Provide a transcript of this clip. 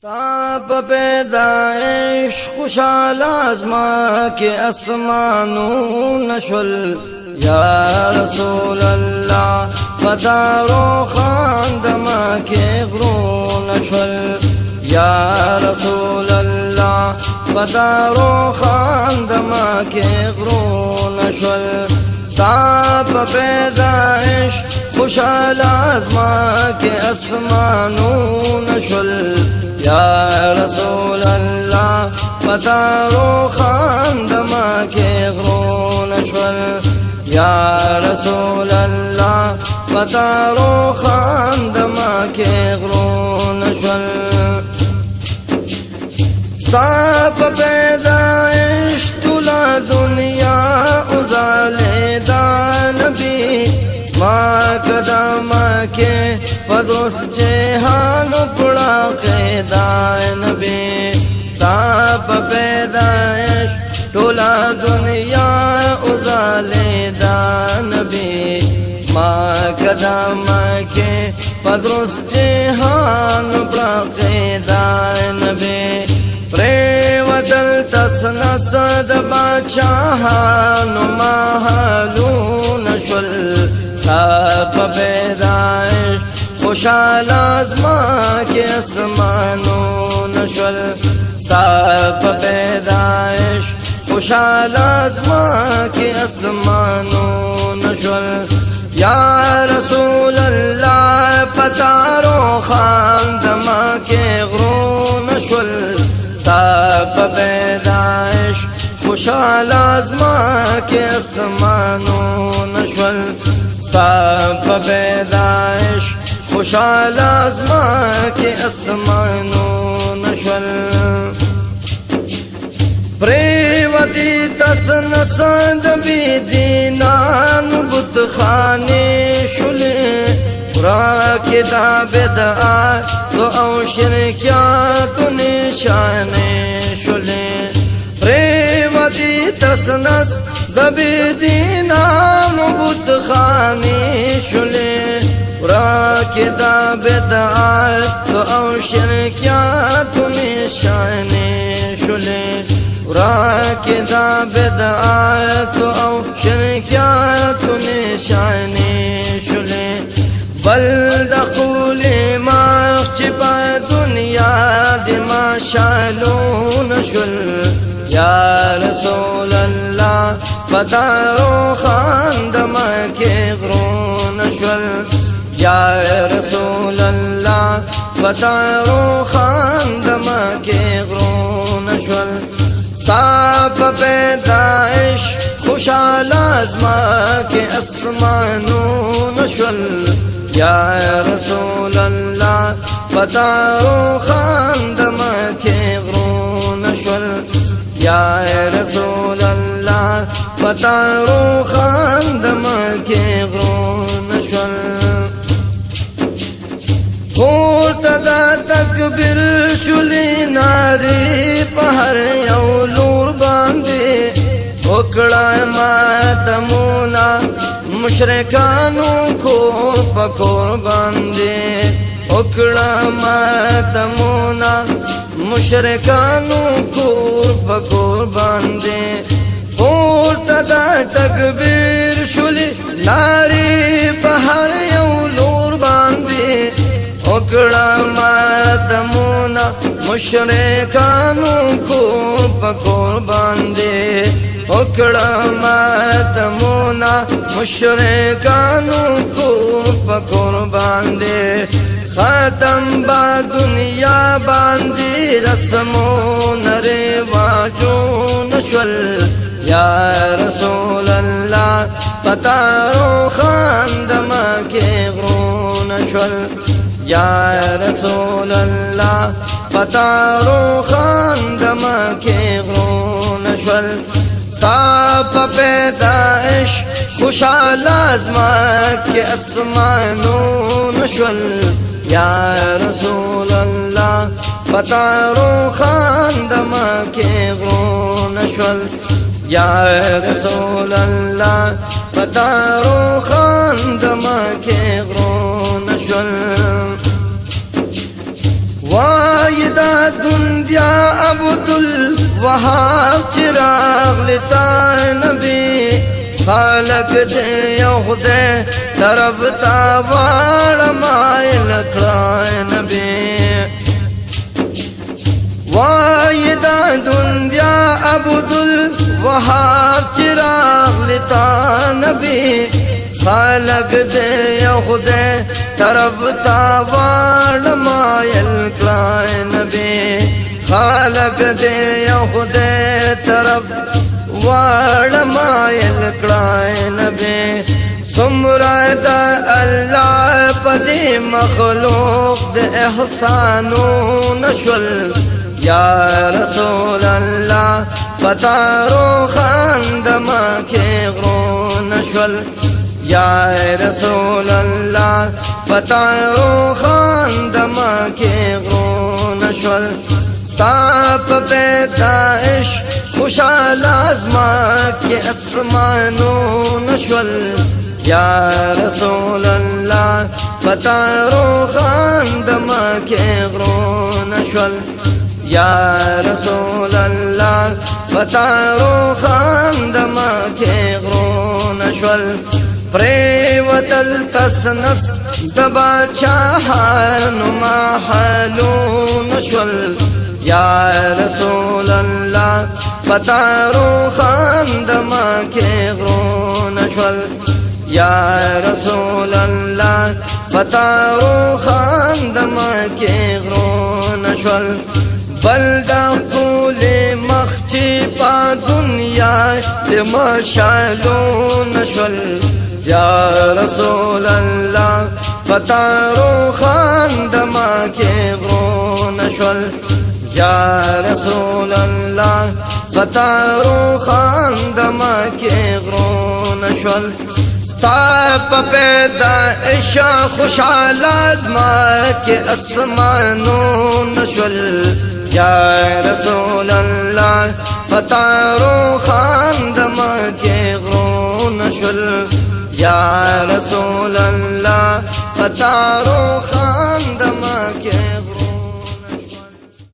ताप पैदाइश खुशाल आज़मा के आसमानों नशुल या रसूल अल्लाह पधारो खानदमा के गरो नशुल या रसूल अल्लाह पधारो खानदमा के गरो नशुल ताप पैदाइश खुशाल आज़मा के आसमानों नशुल या रसूल अल्लाह पधारो खानदमा के गरो नशुल या रसूल अल्लाह पधारो खानदमा के गरो नशुल ताप पैदाइश तुला दुनिया उजाले दानबी माँ कदमा के पदोस जेहान पड़ा कैदाय नबी ताप पैदाइश टोला दुनिया उजाले दानबी माँ कदमा के पदोस जेहान पड़ा कैदाय नबी प्रेवदल तसना सद बादशाहान महालू नशुल ताप पैदाइश खुशाल आज़मा के आसमानों नशुल ताप पैदाइश खुशाल आज़मा के आसमानों नशुल या रसूल अल्लाह पधारो खानदमा के गरो नशुल ताप पैदाइश खुशाल आज़मा के आसमानों नशुल ताप पैदाइश खुशाल आज़मा के आसमानों नशुल प्रेवती तसन सद भी दीनान बुत खाने शुले के दाबेदा तो औशर क्या तो निशाने शुले प्रेवती तसनस दबी दीनान बुत खाने शुले के दाबेदा तो औशर क्या तो निशाने शुले के दाबेदा तो औशर क्या तो निशाने शुले बल दखूले माखचिपा दुनिया दिमा शालू नशुल या रसूल अल्लाह पधारो खानदमा के गरो नशुल या रसूल अल्लाह पधारो खानदमा के गरो नशुल ताप पैदाइश खुशाल आज़मा के आसमानों नशुल या रसूल अल्लाह पधारो खानदमा के गरो नशुल या रसूल अल्लाह पधारो खानदमा के गरो नशुल होतदा तकबीर शुली नारी पहर यौलूर बांधे ओकड़ा मातमुना मुशरिकानों को पकोर बांधे ओकड़ा मातमुना मुशरिकानों को पकोर बांधे होतदा तकबीर शुली नारी पहर यौलूर बांधे ओकड़ा मातमुना मुशरिकानों को पकोर बांधे ओकड़ा मातमुना मुशरिकानों को पकोर बांधे खत्म बा दुनिया बांधी रस्मों नरे वाजो नशुल या रसूल अल्लाह पधारो खानदमा के गरो नशुल या रसूल अल्लाह पधारो खानदमा के गरो नशुल ताप पैदाइश खुशाल आज़मा के आसमानों नशुल या रसूल अल्लाह पधारो खानदमा के गरो नशुल या रसूल अल्लाह पधारो खानदमा के गरो नशुल वायदा وهاب چراغ لتا نبی خالق دے یو خدے طرف تا وار مائل کړای نبی وایدا دنیا عبدالوهاب چراغ لتا نبی خالق دے یو خدے طرف تا وار مائل کړای نبی خالق دے یو خدے طرف وار مائل کړای نبی سمرا دا اللہ پدی مخلوق دے احسانو نشول یا رسول اللہ پتارو خاندما کے غرو نشول یا رسول اللہ پتارو خاندما کے غرو نشول ستاپ پیدائش خوشحال ازما کے اسمانو نشول یا رسول اللہ پتارو خاندما کے غرو نشول یا رسول اللہ پتارو خاندما کے غرو نشول پریوتل تسنس دبا چاہانو ما حالو نشول یا رسول اللہ پتارو خاندما کے غرو نشول یا رسول اللہ پتارو خاندما کے غرو نشول بلدا خول مخچی پا دنیا لمشالو نشول یا رسول اللہ پتارو خاندما کے غرو نشول یا رسول اللہ پتارو خاندما کے غرو نشول ستاپ پیدائش خوشحال ازما کے اسمانو نشول یا رسول اللہ پتارو خاندما کے غرو نشول یا رسول اللہ پتارو خاندما کے